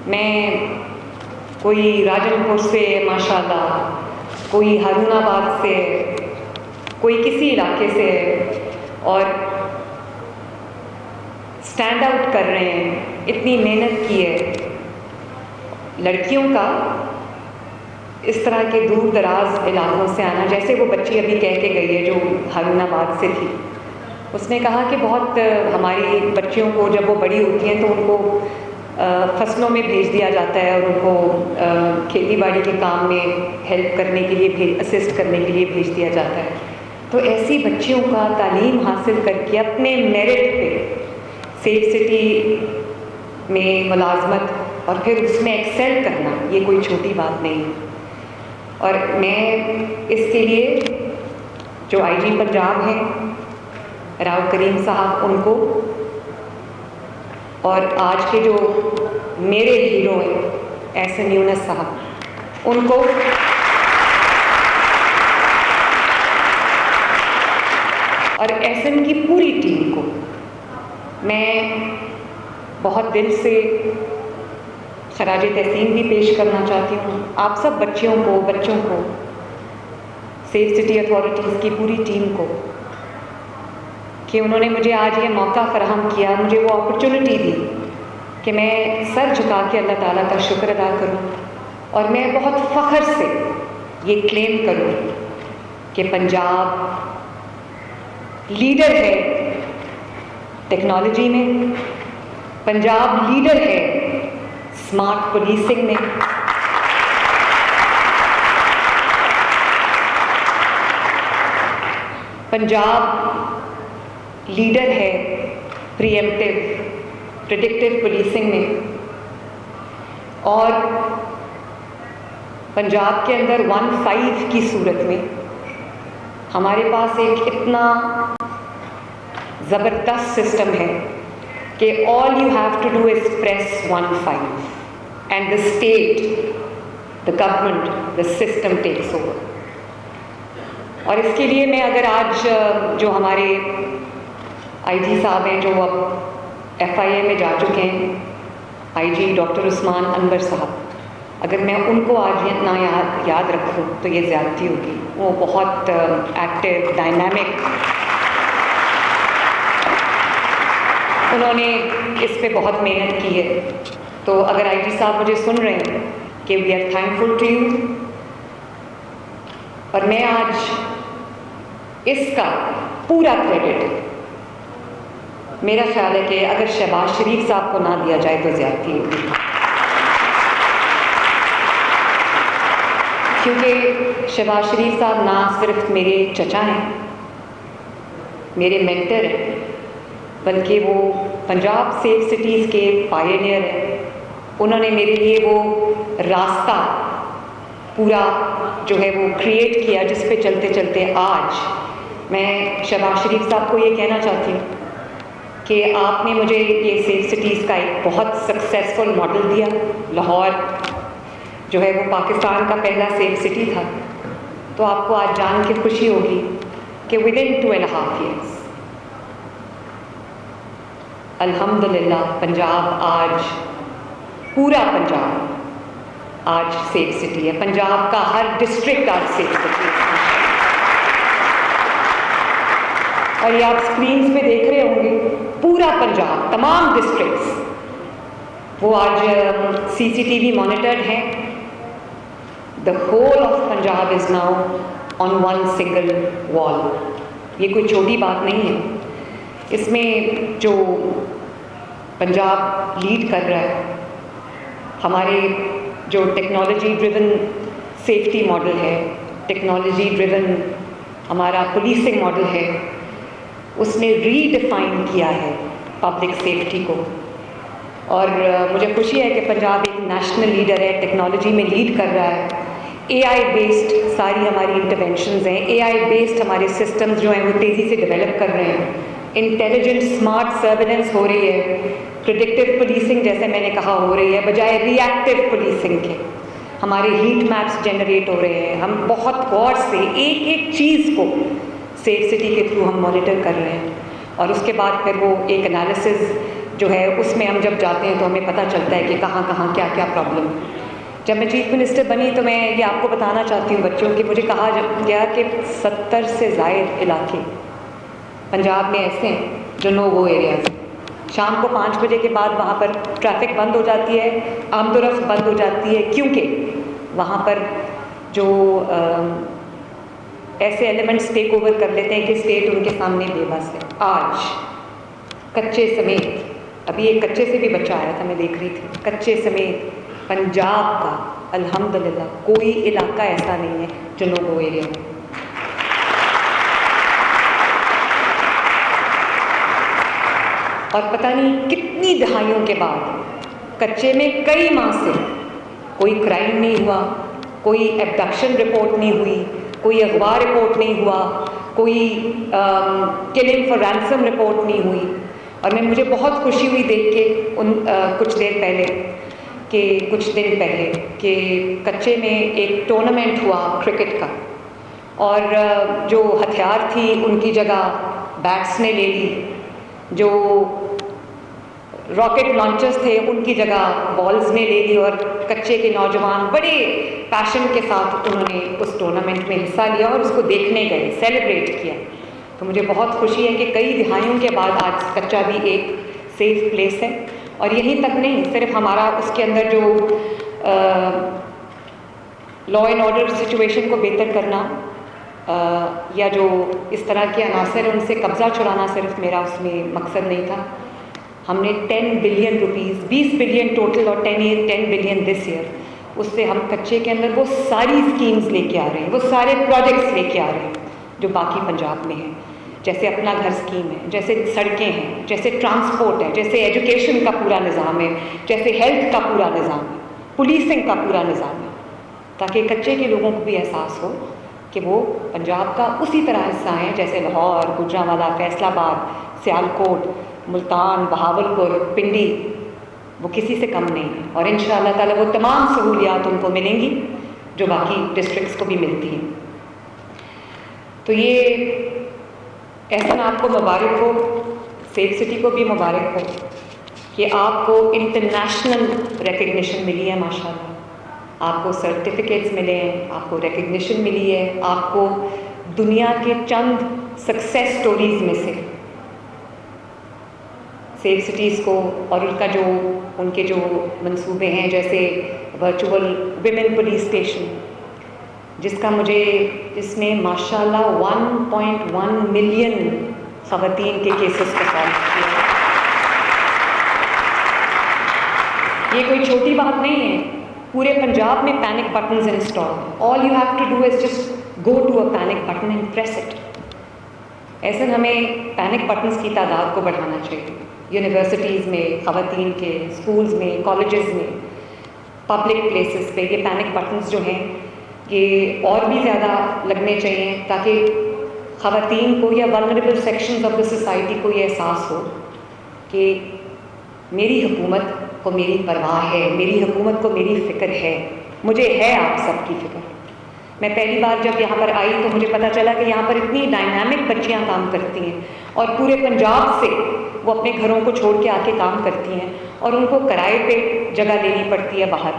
میں کوئی راجن پور سے ماشاءاللہ، کوئی ہارون آباد سے، کوئی کسی علاقے سے، اور اسٹینڈ آؤٹ کر رہے ہیں، اتنی محنت کی ہے لڑکیوں کا اس طرح کے دور دراز علاقوں سے آنا. جیسے وہ بچی ابھی کہہ کے گئی ہے جو ہارون آباد سے تھی، اس نے کہا کہ بہت ہماری بچیوں کو جب وہ بڑی ہوتی ہیں تو ان کو فصلوں میں بھیج دیا جاتا ہے اور ان کو کھیتی باڑی کے کام میں ہیلپ کرنے کے لیے اسسٹ کرنے کے لیے بھیج دیا جاتا ہے. تو ایسی بچیوں کا تعلیم حاصل کر کے اپنے میرٹ پہ سیف سٹی میں ملازمت اور پھر اس میں ایکسل کرنا، یہ کوئی چھوٹی بات نہیں ہے. اور میں اس کے لیے جو آئی جی پنجاب ہیں راؤ کریم صاحب، ان کو، اور آج کے جو میرے ہیرو ہیں احسن یونس صاحب، ان کو، اور احسن کی پوری ٹیم کو میں بہت دل سے خراج تحسین بھی پیش کرنا چاہتی ہوں. آپ سب بچوں کو سیف سٹی اتھارٹیز کی پوری ٹیم کو، کہ انہوں نے مجھے آج یہ موقع فراہم کیا، مجھے وہ اپرچونٹی دی کہ میں سر جھکا کے اللہ تعالیٰ کا شکر ادا کروں اور میں بہت فخر سے یہ کلیم کروں کہ پنجاب لیڈر ہے ٹیکنالوجی میں، پنجاب لیڈر ہے اسمارٹ پولیسنگ میں، پنجاب لیڈر ہے پریڈکٹیو پولیسنگ میں، اور پنجاب کے اندر 1-5 کی صورت میں ہمارے پاس ایک اتنا زبردست سسٹم ہے کہ all you have to do is press 1-5 and the state, the government, the system takes over. اور اس کے لیے میں اگر آج جو ہمارے آئی جی صاحب ہیں جو اب ایف آئی اے میں جا چکے ہیں، آئی جی ڈاکٹر عثمان انور صاحب، اگر میں ان کو آج نہ یاد رکھوں تو یہ زیادتی ہوگی. وہ بہت ایکٹیو، ڈائنامک، انہوں نے اس پہ بہت محنت کی ہے. تو اگر آئی جی صاحب مجھے سن رہے ہیں کہ we are thankful to you, اور میں آج اس کا پورا کریڈٹ، میرا خیال ہے کہ اگر شہباز شریف صاحب کو نہ دیا جائے تو زیادتی ہوگی، کیونکہ شہباز شریف صاحب نہ صرف میرے چچا ہیں، میرے مینٹر ہیں، بلکہ وہ پنجاب سیف سٹیز کے پائنیئر ہیں. انہوں نے میرے لیے وہ راستہ پورا جو ہے وہ کریٹ کیا جس پہ چلتے چلتے آج میں شہباز شریف صاحب کو یہ کہنا چاہتی ہوں کہ آپ نے مجھے یہ سیف سٹیز کا ایک بہت سکسیزفل ماڈل دیا. لاہور جو ہے وہ پاکستان کا پہلا سیف سٹی تھا. تو آپ کو آج جان کے خوشی ہوگی کہ ودن 2.5 years الحمدللہ پنجاب آج، پورا پنجاب آج سیف سٹی ہے. پنجاب کا ہر ڈسٹرکٹ آج سیف سٹی ہے. اور یہ آپ اسکرینس پہ دیکھ رہے ہوں گے، پورا پنجاب، تمام ڈسٹرکٹس وہ آج CCTV مانیٹرڈ ہیں. The whole of Punjab is now on one single wall. یہ کوئی چھوٹی بات نہیں ہے. اس میں جو پنجاب لیڈ کر رہا ہے، ہمارے جو ٹیکنالوجی ڈریون سیفٹی ماڈل ہے، ٹیکنالوجی ڈریون ہمارا پولیسنگ ماڈل ہے، اس نے ری ڈیفائن کیا ہے پبلک سیفٹی کو. اور مجھے خوشی ہے کہ پنجاب ایک نیشنل لیڈر ہے، ٹیکنالوجی میں لیڈ کر رہا ہے. اے آئی بیسڈ ساری ہماری انٹرونشنز ہیں، اے آئی بیسڈ ہمارے سسٹمز جو ہیں وہ تیزی سے ڈیولپ کر رہے ہیں. انٹیلیجنٹ اسمارٹ سرویلنس ہو رہی ہے، پریڈکٹیو پولیسنگ جیسے میں نے کہا ہو رہی ہے بجائے ری ایکٹیو پولیسنگ کے. ہمارے ہیٹ میپس جنریٹ ہو رہے ہیں. ہم بہت غور سے ایک ایک چیز کو سیف سٹی کے تھرو ہم مانیٹر کر رہے ہیں. اور اس کے بعد پھر وہ ایک انالیسز جو ہے اس میں ہم جب جاتے ہیں تو ہمیں پتہ چلتا ہے کہ کہاں کہاں کیا کیا پرابلم. جب میں چیف منسٹر بنی تو میں یہ آپ کو بتانا چاہتی ہوں بچوں کہ مجھے کہا گیا کہ 70 سے زائد علاقے پنجاب میں ایسے ہیں جو نو گو ایریاز ہیں. شام کو 5 بجے کے بعد وہاں پر ٹریفک بند ہو جاتی ہے, آمد و رفت بند ہو جاتی ہے, کیونکہ وہاں پر جو ایسے ایلیمنٹس ٹیک اوور کر لیتے ہیں کہ اسٹیٹ ان کے سامنے بے بس ہے. آج کچے سمیت, ابھی ایک کچے سے بھی بچہ آیا تھا, میں دیکھ رہی تھی, کچے سمیت پنجاب کا الحمدللہ کوئی علاقہ ایسا نہیں ہے جو نو گو ایریا ہے. اور پتہ نہیں کتنی دہائیوں کے بعد کچے میں کئی ماہ سے کوئی کرائم نہیں ہوا, کوئی ایبڈکشن رپورٹ نہیں ہوئی, کوئی اغوا رپورٹ نہیں ہوا, کوئی کلنگ فار رینسم رپورٹ نہیں ہوئی. اور مجھے بہت خوشی ہوئی دیکھ کے کچھ دن پہلے کہ کچے میں ایک ٹورنامنٹ ہوا کرکٹ کا, اور جو ہتھیار تھی ان کی جگہ بیٹس نے لے لی, جو راکٹ لانچرز تھے ان کی جگہ بالز نے لے لی, اور کچے کے نوجوان بڑے پیشن کے ساتھ انہوں نے اس ٹورنامنٹ میں حصہ لیا اور اس کو دیکھنے گئے, سیلیبریٹ کیا. تو مجھے بہت خوشی ہے کہ کئی دہائیوں کے بعد آج کچا بھی ایک سیف پلیس ہے. اور یہیں تک نہیں, صرف ہمارا اس کے اندر جو لا اینڈ آرڈر سچویشن کو بہتر کرنا یا جو اس طرح کے عناصر ہیں ان سے قبضہ چھڑانا صرف میرا اس میں مقصد نہیں تھا. ہم نے 10 بلین روپیز, 20 بلین ٹوٹل اور 10 بلین دس ایئر, اس سے ہم کچے کے اندر وہ ساری اسکیمز لے کے آ رہے ہیں, وہ سارے پروجیکٹس لے کے آ رہے ہیں جو باقی پنجاب میں ہیں. جیسے اپنا گھر اسکیم ہے, جیسے سڑکیں ہیں, جیسے ٹرانسپورٹ ہے, جیسے ایجوکیشن کا پورا نظام ہے, جیسے ہیلتھ کا پورا نظام ہے, پولیسنگ کا پورا نظام ہے, تاکہ کچے کے لوگوں کو بھی احساس ہو کہ وہ پنجاب کا اسی طرح حصہ ہیں جیسے لاہور, گوجرانوالہ, فیصل آباد, سیالکوٹ, ملتان, بہاولپور, پنڈی, وہ کسی سے کم نہیں ہیں. اور انشاءاللہ تعالیٰ وہ تمام سہولیات ان کو ملیں گی جو باقی ڈسٹرکٹس کو بھی ملتی ہیں. تو یہ احسن آپ کو مبارک ہو, سیف سٹی کو بھی مبارک ہو کہ آپ کو انٹرنیشنل ریکگنیشن ملی ہے. ماشاءاللہ آپ کو سرٹیفکیٹس ملے ہیں, آپ کو ریکگنیشن ملی ہے, آپ کو دنیا کے چند سکسیس سٹوریز میں سے سیف سٹیز کو اور ان کے جو منصوبے ہیں, جیسے ورچوئل ویمن پولیس اسٹیشن, جس میں ماشاءاللہ 1.1 ملین خواتین کے کیسز کو سالو کیا. یہ کوئی چھوٹی بات نہیں ہے. پورے پنجاب میں پینک بٹنز انسٹال ہیں. All you have to do is just go to a panic button and press it. ایسے ہمیں پینک بٹنز کی تعداد کو بڑھانا چاہیے. یونیورسٹیز میں, خواتین کے اسکولز میں, کالجز میں, پبلک پلیسز پہ یہ پینک بٹنز جو ہیں یہ اور بھی زیادہ لگنے چاہیے, تاکہ خواتین کو یا vulnerable sections of the society کو یہ احساس ہو کہ میری حکومت کو میری پرواہ ہے, میری حکومت کو میری فکر ہے, مجھے ہے آپ سب کی فکر. میں پہلی بار جب یہاں پر آئی تو مجھے پتہ چلا کہ یہاں پر اتنی ڈائنامک بچیاں کام کرتی ہیں, اور پورے پنجاب سے وہ اپنے گھروں کو چھوڑ کے آ کے کام کرتی ہیں, اور ان کو کرائے پہ جگہ لینی پڑتی ہے باہر,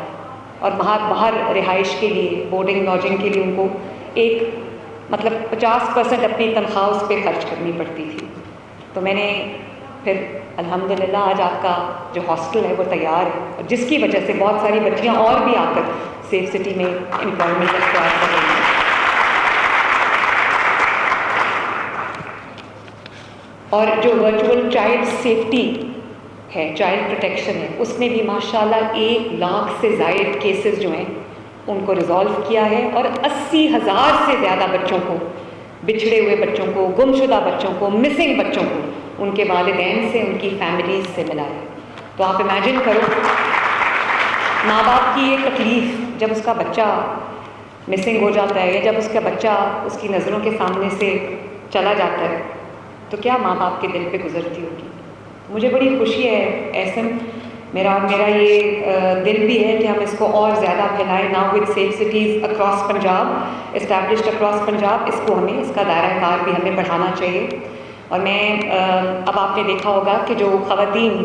اور باہر رہائش کے لیے, بورڈنگ لاجنگ کے لیے ان کو ایک 50% اپنی تنخواہ اس پہ خرچ کرنی پڑتی تھی. تو میں نے پھر الحمدللہ آج آپ کا جو ہاسٹل ہے وہ تیار ہے, اور جس کی وجہ سے بہت ساری بچیاں اور بھی آ کر سیف سٹی میں امپلائمنٹ اختیار کر رہی ہیں. اور جو ورچوئل چائلڈ سیفٹی ہے, چائلڈ پروٹیکشن ہے, اس نے بھی ماشاءاللہ 1 لاکھ سے زائد کیسز جو ہیں ان کو ریزالو کیا ہے, اور 80,000 سے زیادہ بچوں کو, بچھڑے ہوئے بچوں کو, گمشدہ بچوں کو, مسنگ بچوں کو ان کے والدین سے, ان کی فیملیز سے ملا ہے. تو آپ امیجن کرو ماں باپ کی یہ تکلیف جب اس کا بچہ مسنگ ہو جاتا ہے, یا جب اس کا بچہ اس کی نظروں کے سامنے سے چلا جاتا ہے, تو کیا ماں باپ کے دل پہ گزرتی ہوگی. مجھے بڑی خوشی ہے احسن, میرا یہ دل بھی ہے کہ ہم اس کو اور زیادہ پھیلائیں. Now with safe cities across Punjab, established across Punjab, اس کو ہمیں, اس کا دائرہ کار بھی ہمیں بڑھانا چاہیے. اور میں اب آپ نے دیکھا ہوگا کہ جو خواتین